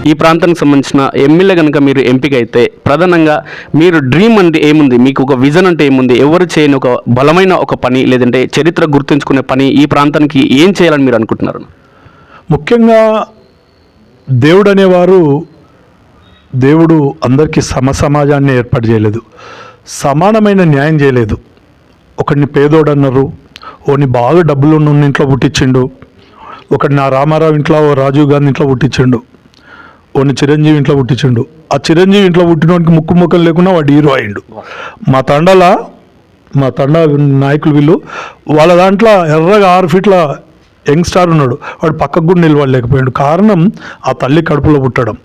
ఈ ప్రాంతానికి సంబంధించిన ఎమ్మెల్యే కనుక మీరు ఎంపిక అయితే ప్రధానంగా మీరు డ్రీమ్ అంటే ఏముంది, మీకు ఒక విజన్ అంటే ఏముంది, ఎవరు చేయని ఒక బలమైన ఒక పని లేదంటే చరిత్ర గుర్తుంచుకునే పని ఈ ప్రాంతానికి ఏం చేయాలని మీరు అనుకుంటున్నారు? ముఖ్యంగా దేవుడు అందరికీ సమాజాన్ని ఏర్పాటు చేయలేదు, సమానమైన న్యాయం చేయలేదు. ఒకడిని పేదోడు అన్నారు, ఓని బాగా డబ్బులు ఉన్న ఇంట్లో పుట్టించిండు, ఒకటి నా రామారావు ఇంట్లో, ఓ రాజీవ్ గాంధీ ఇంట్లో పుట్టించిండు, ఓని చిరంజీవి ఇంట్లో పుట్టించిండు. ఆ చిరంజీవి ఇంట్లో పుట్టినోడికి ముఖం లేకుండా వాడు హీరో అయిండు. మా తండా నాయకులు వీళ్ళు, వాళ్ళ దాంట్లో ఎర్రగా 6 ఫీట్ల యంగ్ స్టార్ ఉన్నాడు, వాడు పక్కకు కూడా నిలబడలేకపోయాడు. కారణం ఆ తల్లి కడుపులో పుట్టడం,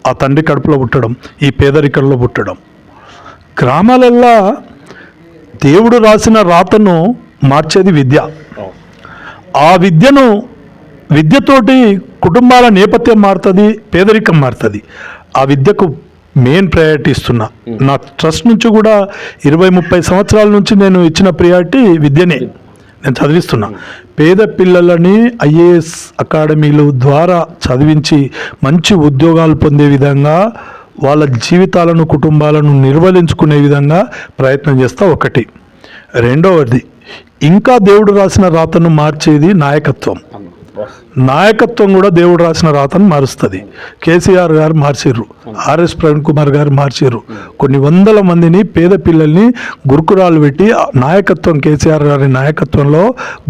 ఆ తండ్రి కడుపులో పుట్టడం, ఈ పేదరికంలో పుట్టడం. గ్రామాలల్లో దేవుడు రాసిన రాతను మార్చేది విద్య. ఆ విద్యతోటి కుటుంబాల నేపథ్యం మారుతుంది, పేదరికం మారుతుంది. ఆ విద్యకు మెయిన్ ప్రయారిటీ ఇస్తున్నా. నా ట్రస్ట్ నుంచి కూడా 20-30 సంవత్సరాల నుంచి నేను ఇచ్చిన ప్రయారిటీ విద్యనే. నేను చదివిస్తున్నా. పేద పిల్లలని IAS అకాడమీలు ద్వారా చదివించి మంచి ఉద్యోగాలు పొందే విధంగా, వాళ్ళ జీవితాలను కుటుంబాలను నిర్వహించుకునే విధంగా ప్రయత్నం చేస్తా. ఒకటి. రెండవది, ఇంకా దేవుడు రాసిన రాతను మార్చేది నాయకత్వం. నాయకత్వం కూడా దేవుడు రాసిన రాతను మారుస్తుంది. కేసీఆర్ గారు మార్చిర్రు, RS ప్రవీణ్ కుమార్ గారు మార్చిర్రు. కొన్ని వందల మందిని, పేద పిల్లల్ని గురుకులాలు పెట్టి నాయకత్వం, కేసీఆర్ గారి నాయకత్వంలో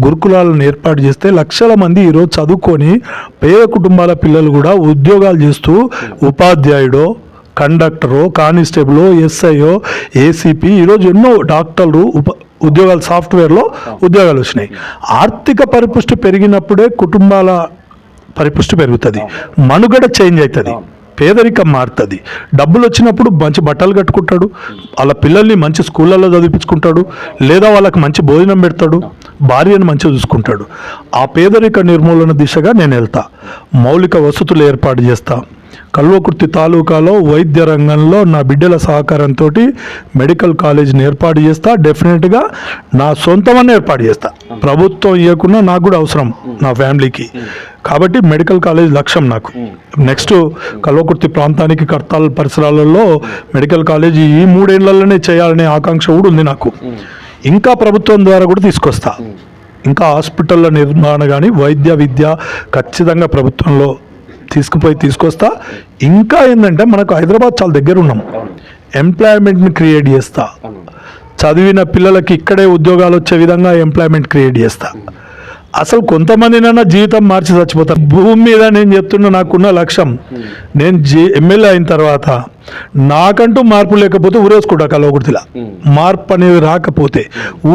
గురుకులాలను ఏర్పాటు చేస్తే లక్షల మంది ఈరోజు చదువుకొని పేద కుటుంబాల పిల్లలు కూడా ఉద్యోగాలు చేస్తూ ఉపాధ్యాయుడో, కండక్టరో, కానిస్టేబుల్, SIO, ACP, ఈరోజు ఎన్నో డాక్టర్లు ఉద్యోగాలు, సాఫ్ట్వేర్లో ఉద్యోగాలు వచ్చినాయి. ఆర్థిక పరిపుష్టి పెరిగినప్పుడే కుటుంబాల పరిపుష్టి పెరుగుతుంది, మనుగడ చేంజ్ అవుతుంది, పేదరికం మారుతుంది. డబ్బులు వచ్చినప్పుడు మంచి బట్టలు కట్టుకుంటాడు, వాళ్ళ పిల్లల్ని మంచి స్కూళ్ళల్లో చదివించుకుంటాడు, లేదా వాళ్ళకి మంచి భోజనం పెడతాడు, భార్యను మంచిగా చూసుకుంటాడు. ఆ పేదరిక నిర్మూలన దిశగా నేను వెళ్తా. మౌలిక వసతులు ఏర్పాటు చేస్తా. కల్వకుర్తి తాలూకాలో వైద్య రంగంలో నా బిడ్డల సహకారంతో మెడికల్ కాలేజీని ఏర్పాటు చేస్తా. డెఫినెట్గా నా సొంతమని ఏర్పాటు చేస్తా. ప్రభుత్వం ఇవ్వకుండా నాకు కూడా అవసరం నా ఫ్యామిలీకి. కాబట్టి మెడికల్ కాలేజ్ లక్ష్యం నాకు. నెక్స్ట్ కల్వకుర్తి ప్రాంతానికి, కర్తాల్ పరిసరాలలో మెడికల్ కాలేజీ ఈ 3 ఏళ్లలోనే చేయాలనే ఆకాంక్ష కూడా ఉంది నాకు. ఇంకా ప్రభుత్వం ద్వారా కూడా తీసుకొస్తా. ఇంకా హాస్పిటళ్ళ నిర్మాణం కానీ, వైద్య విద్య ఖచ్చితంగా ప్రభుత్వంలో తీసుకొస్తా. ఇంకా ఏంటంటే మనకు హైదరాబాద్ చాలా దగ్గర ఉన్నాం, ఎంప్లాయ్మెంట్ని క్రియేట్ చేస్తా. చదివిన పిల్లలకి ఇక్కడే ఉద్యోగాలు వచ్చే విధంగా ఎంప్లాయ్మెంట్ క్రియేట్ చేస్తా. అసలు కొంతమందినైనా జీవితం మార్చి చచ్చిపోతారు. భూమి మీద నేను చెప్తున్నా, నాకున్న లక్ష్యం, నేను ఎమ్మెల్యే అయిన తర్వాత నాకంటూ మార్పు లేకపోతే ఊరేసుకుంటా. కల్వకుర్తిలా మార్పు అనేది రాకపోతే,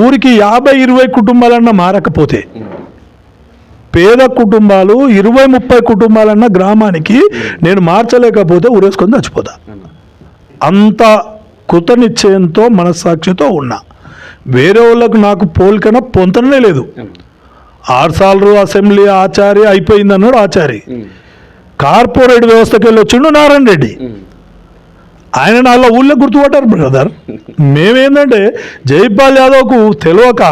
ఊరికి 50-20 కుటుంబాలన్నా మారకపోతే, పేద కుటుంబాలు 20-30 కుటుంబాలన్న గ్రామానికి నేను మార్చలేకపోతే ఊరేసుకొని చచ్చిపోతా. అంత కృతనిశ్చయంతో, మనస్సాక్షితో ఉన్నా. వేరే వాళ్ళకు నాకు పోలికన పొంతనే లేదు. 6 సార్లు అసెంబ్లీ ఆచారి అయిపోయింది అన్నాడు ఆచారి. కార్పొరేట్ వ్యవస్థకి వెళ్ళి వచ్చిండు నారాయణ రెడ్డి. ఆయన నాలో ఊళ్ళో గుర్తుపట్టారు బ్రదర్. మేమేందంటే జైపాల్ యాదవ్కు తెలియక,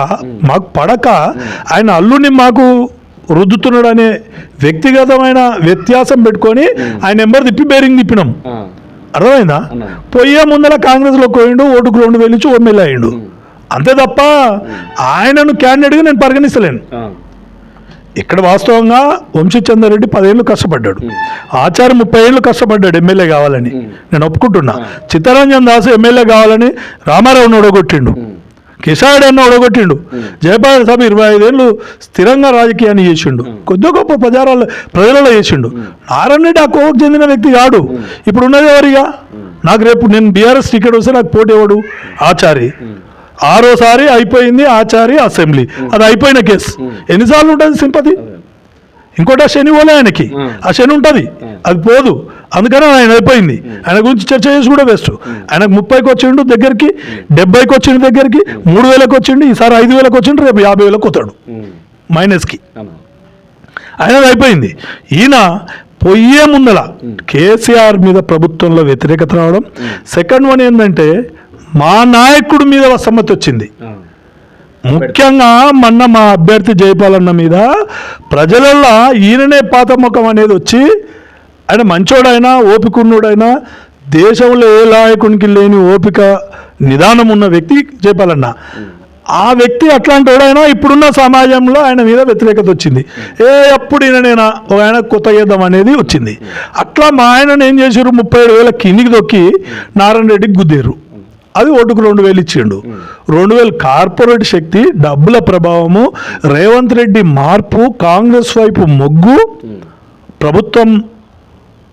మాకు పడక, ఆయన అల్లుని మాకు రుద్దుతున్నాడు అనే వ్యక్తిగతమైన వ్యత్యాసం పెట్టుకొని ఆయన నెంబర్ తిప్పి బేరింగ్ తిప్పినాం. అర్థమైందా? పోయే ముందర కాంగ్రెస్లో పోయిండు, ఓటుకు 2 వేలు ఇచ్చి ఎమ్మెల్యే అయ్యిండు. అంతే తప్ప ఆయనను క్యాండిడేట్గా నేను పరిగణిస్తలేను. ఇక్కడ వాస్తవంగా వంశీచంద్రారెడ్డి 10 ఏళ్ళు కష్టపడ్డాడు, ఆచార్య 30 ఏళ్ళు కష్టపడ్డాడు ఎమ్మెల్యే కావాలని. నేను ఒప్పుకుంటున్నా. చిత్తరంజన్ దాస్ ఎమ్మెల్యే కావాలని రామారావుని ఓడగొట్టిండు, కిషాడ్ అన్న ఓడగొట్టిండు, జయపాల్ సభ 25 ఏళ్ళు స్థిరంగా రాజకీయాన్ని చేసిండు, కొద్ది గొప్ప ప్రజలలో చేసిండు. నారాయణ రెడ్డి ఆ కోవకు చెందిన వ్యక్తి కాడు. ఇప్పుడు ఉన్నది ఎవరిగా? నాకు రేపు నేను BRS టికెట్ వస్తే నాకు పోటీ ఎవడు? ఆచారి. 6వసారి అయిపోయింది ఆచారి అసెంబ్లీ, అది అయిపోయిన కేసు. ఎన్నిసార్లు ఉంటుంది సింపతి? ఇంకోటి ఆ శని పోలే ఆయనకి, ఆ శని ఉంటుంది, అది పోదు. అందుకని ఆయన అయిపోయింది. ఆయన గురించి చర్చ చేసి కూడా వేస్ట్. ఆయనకు 30కి వచ్చిండు దగ్గరికి, 70కి వచ్చిండు దగ్గరికి, 3000కి వచ్చిండు, ఈసారి 5000కి వచ్చిండు, రేపు 50,000కి వస్తాడు మైనస్కి. ఆయనది అయిపోయింది. ఈయన పోయే ముందల కేసీఆర్ మీద ప్రభుత్వంలో వ్యతిరేకత రావడం. సెకండ్ వన్ ఏంటంటే మా నాయకుడి మీద అసమ్మతి వచ్చింది. ముఖ్యంగా మొన్న మా అభ్యర్థి జయపాలన్న మీద ప్రజలలో ఈయననే పాత ముఖం అనేది వచ్చి ఆయన మంచోడైనా ఓపికన్నోడైనా దేశంలో ఏ నాయకునికి లేని ఓపిక నిదానం ఉన్న వ్యక్తి చెప్పాలన్నా ఆ వ్యక్తి అట్లాంటి వాడైనా ఇప్పుడున్న సమాజంలో ఆయన మీద వ్యతిరేకత వచ్చింది. ఎప్పుడు ఈయననేనా ఒక ఆయన కొత్త చేద్దాం అనేది వచ్చింది. అట్లా మా ఆయనను ఏం చేశారు, 37,000 కిందికి దొక్కి నారాయణ రెడ్డికి గుద్దేరు. అది ఓటుకు 2,000 ఇచ్చిండు. 2,000 కార్పొరేట్ శక్తి, డబ్బుల ప్రభావము, రేవంత్ రెడ్డి మార్పు, కాంగ్రెస్ వైపు మొగ్గు, ప్రభుత్వం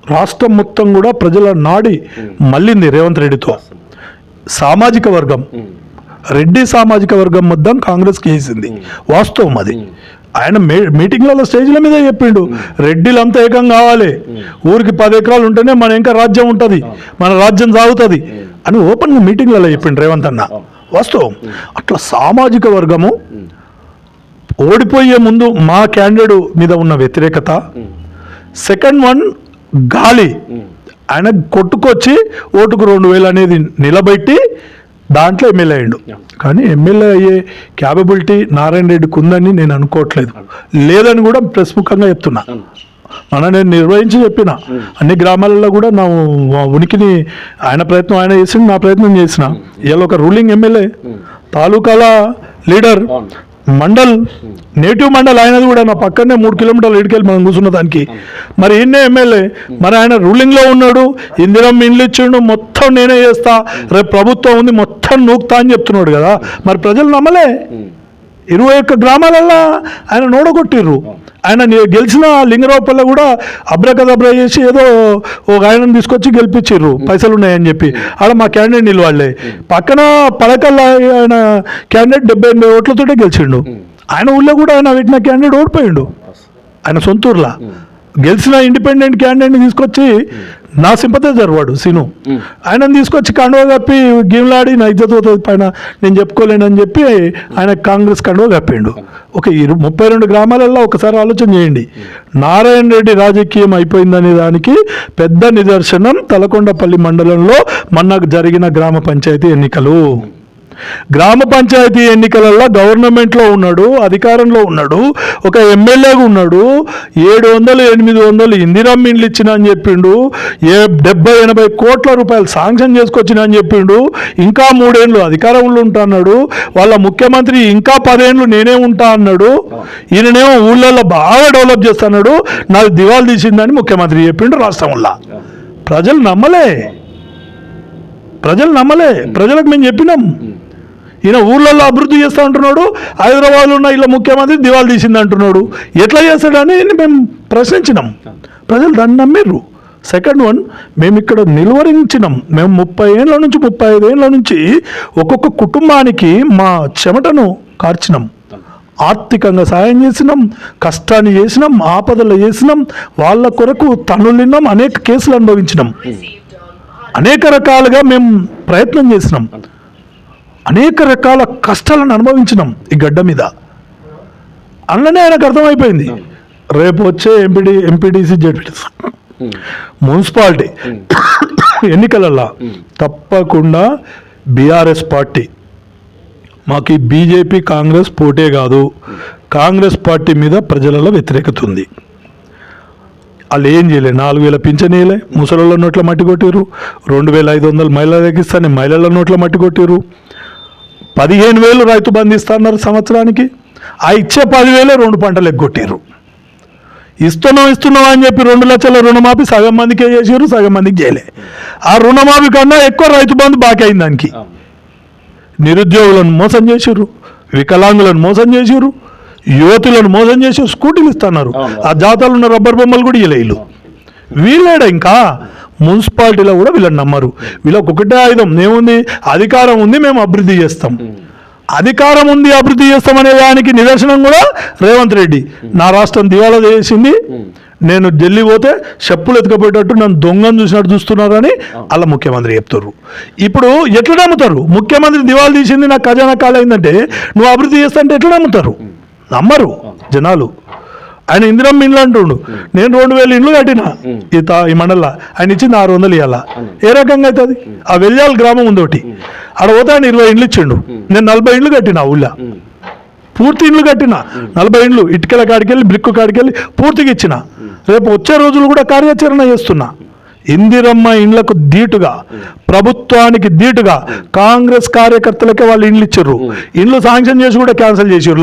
రాష్ట్రం మొత్తం కూడా ప్రజల నాడి మళ్ళింది రేవంత్ రెడ్డితో. సామాజిక వర్గం, రెడ్డి సామాజిక వర్గం మొత్తం కాంగ్రెస్కి వేసింది. వాస్తవం అది. ఆయన మీటింగ్లలో స్టేజ్ల మీద చెప్పిండు, రెడ్డిలంతా ఏకం కావాలి, ఊరికి 10 ఎకరాలు ఉంటేనే మన ఇంకా రాజ్యం ఉంటుంది, మన రాజ్యం సాగుతుంది అని ఓపెన్గా మీటింగ్లలో చెప్పిండు రేవంత్ అన్న. వాస్తవం. అట్లా సామాజిక వర్గము ఓడిపోయే ముందు మా క్యాండిడేట్ మీద ఉన్న వ్యతిరేకత, సెకండ్ వన్ గాలి, ఆయన కొట్టుకొచ్చి ఓటుకు 2,000 అనేది నిలబెట్టి దాంట్లో ఎమ్మెల్యే అయ్యిండు. కానీ ఎమ్మెల్యే అయ్యే క్యాపబిలిటీ నారాయణ రెడ్డికి ఉందని నేను అనుకోవట్లేదు, లేదని కూడా ప్రెస్ ముఖంగా చెప్తున్నా. నేను నిర్వహించి చెప్పిన అన్ని గ్రామాలలో కూడా నా ఉనికిని, ఆయన ప్రయత్నం ఆయన చేసి నా ప్రయత్నం చేసిన. ఇవాళ ఒక రూలింగ్ ఎమ్మెల్యే, తాలూకాల లీడర్, మండల్, నేటివ్ మండల్ ఆయనది కూడా నా పక్కనే 3 కిలోమీటర్లు ఇటుకెళ్ళి మనం కూర్చున్న దానికి. మరి ఈయనే ఎమ్మెల్యే, మరి ఆయన రూలింగ్లో ఉన్నాడు, ఇందిరమ్మ ఇండ్లు ఇచ్చిండు, మొత్తం నేనే చేస్తా, రేపు ప్రభుత్వం ఉంది మొత్తం నూకుతా అని చెప్తున్నాడు కదా. మరి ప్రజలు నమ్మలే. 21 గ్రామాలల్లో ఆయన నోడగొట్టిర్రు. ఆయన గెలిచిన లింగరావుపల్లి కూడా అబ్రకదబ్రా చేసి ఏదో ఒక ఆయనను తీసుకొచ్చి గెలిపించారు, పైసలు ఉన్నాయని చెప్పి. ఆడ మా క్యాండిడేట్ నిలవాళ్ళే. పక్కన పడకల్లా ఆయన క్యాండిడేట్ 78 ఓట్లతోటే గెలిచిండు. ఆయన ఊళ్ళో కూడా ఆయన పెట్టిన క్యాండిడేట్ ఓడిపోయిండు. ఆయన సొంతూరులా గెలిచిన ఇండిపెండెంట్ క్యాండిడేట్ని తీసుకొచ్చి, నా సింపథైజర్ వాడు సీను, ఆయనను తీసుకొచ్చి కండువ కప్పి గేమ్లాడి నా ఇజ్జత్ పైన నేను చెప్పుకోలేనని చెప్పి ఆయన కాంగ్రెస్ కండువ కప్పిండు. ఒక 32 గ్రామాలలో ఒకసారి ఆలోచన చేయండి. నారాయణ రెడ్డి రాజకీయం అయిపోయిందనే దానికి పెద్ద నిదర్శనం తలకొండపల్లి మండలంలో మొన్న జరిగిన గ్రామ పంచాయతీ ఎన్నికలు. గ్రామ పంచాయతీ ఎన్నికలలో గవర్నమెంట్లో ఉన్నాడు, అధికారంలో ఉన్నాడు, ఒక ఎమ్మెల్యేగా ఉన్నాడు, 700-800 ఇందిరమ్మ ఇండ్లు ఇచ్చిన అని చెప్పిండు, 70-80 కోట్ల రూపాయలు శాంక్షన్ చేసుకొచ్చిన అని చెప్పిండు, ఇంకా 3 ఏళ్ళు అధికారంలో ఉంటా అన్నాడు, వాళ్ళ ముఖ్యమంత్రి ఇంకా 10 ఏళ్ళు నేనే ఉంటా అన్నాడు, ఈయననేమో ఊళ్ళల్లో బాగా డెవలప్ చేస్తున్నాడు, నాకు దివాళు తీసిందని ముఖ్యమంత్రి చెప్పిండు రాష్ట్రంలో. ప్రజలు నమ్మలే. ప్రజలకు మేము చెప్పినాం, ఈయన ఊళ్ళల్లో అభివృద్ధి చేస్తూ అంటున్నాడు, హైదరాబాద్లో ఉన్న ఇలా ముఖ్యమంత్రి దివాళు తీసింది అంటున్నాడు, ఎట్లా చేస్తాడని మేము ప్రశ్నించినాం. ప్రజలు దాన్ని నమ్మిర్రు. సెకండ్ వన్, మేము ఇక్కడ నిలువరించినాం. మేము 30 ఏళ్ళ నుంచి 35 ఏళ్ళ నుంచి ఒక్కొక్క కుటుంబానికి మా చెమటను కార్చినాం, ఆర్థికంగా సాయం చేసినాం, కష్టాన్ని చేసినాం, ఆపదలు చేసినాం, వాళ్ళ కొరకు తన్నులిన్నాం, అనేక కేసులు అనుభవించినాం, అనేక రకాలుగా మేము ప్రయత్నం చేసినాం, అనేక రకాల కష్టాలను అనుభవించినాం ఈ గడ్డ మీద. అందులోనే ఆయనకు అర్థమైపోయింది, రేపు వచ్చే ఎంపీటీసీ జెడ్పీటీసీ మున్సిపాలిటీ ఎన్నికలలో తప్పకుండా బీఆర్ఎస్ పార్టీ, మాకు ఈ బీజేపీ కాంగ్రెస్ పోటే కాదు, కాంగ్రెస్ పార్టీ మీద ప్రజలలో వ్యతిరేకత ఉంది. వాళ్ళు ఏం చేయలే, 4,000 పింఛనీయలే, ముసలిళ్ళ నోట్ల మట్టి కొట్టిరు, 2,500 మహిళలకు ఇస్తానే మహిళల నోట్ల మట్టి కొట్టిరు, 15,000 రైతు బంధిస్తున్నారు సంవత్సరానికి, ఆ ఇచ్చే 10,000 2 పంటలు ఎగ్గొట్టిరు. ఇస్తున్నాం అని చెప్పి 2 లక్షల రుణమాఫీ సగం మందికే చేసారు, సగం మందికి చేయలే. ఆ రుణమాఫీ కన్నా ఎక్కువ రైతు బంధు బాకీ అయింది దానికి. నిరుద్యోగులను మోసం చేసారు, వికలాంగులను మోసం చేసారు, యువతులను మోసం చేసి స్కూటీలు ఇస్తున్నారు. ఆ జాతరలో ఉన్న రబ్బర్ బొమ్మలు కూడా వీళ్ళు వీళ్ళేడ. ఇంకా మున్సిపాలిటీలో కూడా వీళ్ళని నమ్మరు. వీళ్ళకి ఒకటే ఆయుధం ఏముంది, అధికారం ఉంది, మేము అభివృద్ధి చేస్తాం. అధికారం ఉంది, అభివృద్ధి చేస్తాం అనే దానికి నిదర్శనం కూడా రేవంత్ రెడ్డి. నా రాష్ట్రం దివాలా చేసింది, నేను ఢిల్లీ పోతే చెప్పులు ఎత్తుకపోయేటట్టు నన్ను దొంగను చూసినట్టు చూస్తున్నారని అలా ముఖ్యమంత్రి చెప్తారు. ఇప్పుడు ఎట్లా నమ్ముతారు? ముఖ్యమంత్రి దివాలా తీసింది, నాకు ఖజానా కాలైందంటే నువ్వు అభివృద్ధి చేస్తా అంటే ఎట్లా నమ్ముతారు? నమ్మరు జనాలు. ఆయన ఇందిరమ్మ ఇండ్లు అంటుండు, నేను 2,000 ఇండ్లు కట్టినా ఈ మండల, ఆయన ఇచ్చింది 600 ఇవ్వాల. ఏ రకంగా అవుతుంది? ఆ వెల్యాల గ్రామం ఉంది ఒకటి, ఆడ పోతే ఆయన 20 ఇండ్లు ఇచ్చిండు, నేను 40 ఇండ్లు కట్టినా ఊళ్ళో. పూర్తి ఇండ్లు కట్టిన 40 ఇండ్లు ఇటుకల కాడికెళ్ళి బ్రిక్కు కాడికెళ్ళి పూర్తిగా ఇచ్చిన. రేపు వచ్చే రోజులు కూడా కార్యాచరణ చేస్తున్నా. ఇందిరమ్మ ఇండ్లకు ధీటుగా, ప్రభుత్వానికి ధీటుగా కాంగ్రెస్ కార్యకర్తలకే వాళ్ళు ఇండ్లు ఇచ్చిర్రు. ఇండ్లు శాంక్షన్ చేసి కూడా క్యాన్సిల్ చేసిర్రు.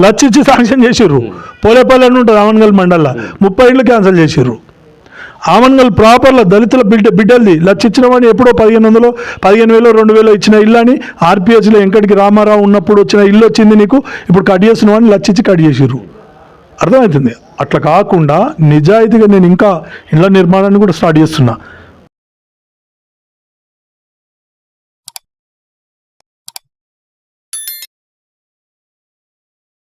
లచ్చిచ్చి శాంక్షన్ చేసిర్రు. పోలేపల్లి అని ఉంటుంది ఆమన్గల్ మండల్లో, 30 ఇండ్లు క్యాన్సిల్ చేసిర్రు. ఆమన్గల్ ప్రాపర్లో దళితుల బిడ్డలది లచ్చిచ్చిన వాడిని ఎప్పుడో 1500, 15,000, 2,000 ఇచ్చిన ఇల్లు అని ఆర్పిఎస్లో వెంకటికి రామారావు ఉన్నప్పుడు వచ్చిన ఇల్లు వచ్చింది నీకు, ఇప్పుడు కట్ చేసిన వాడిని లచ్చిచ్చి కట్ చేసిర్రు. అర్థమవుతుంది. అట్లా కాకుండా నిజాయితీగా నేను ఇంకా ఇళ్ల నిర్మాణాన్ని కూడా స్టార్ట్ చేస్తున్నా.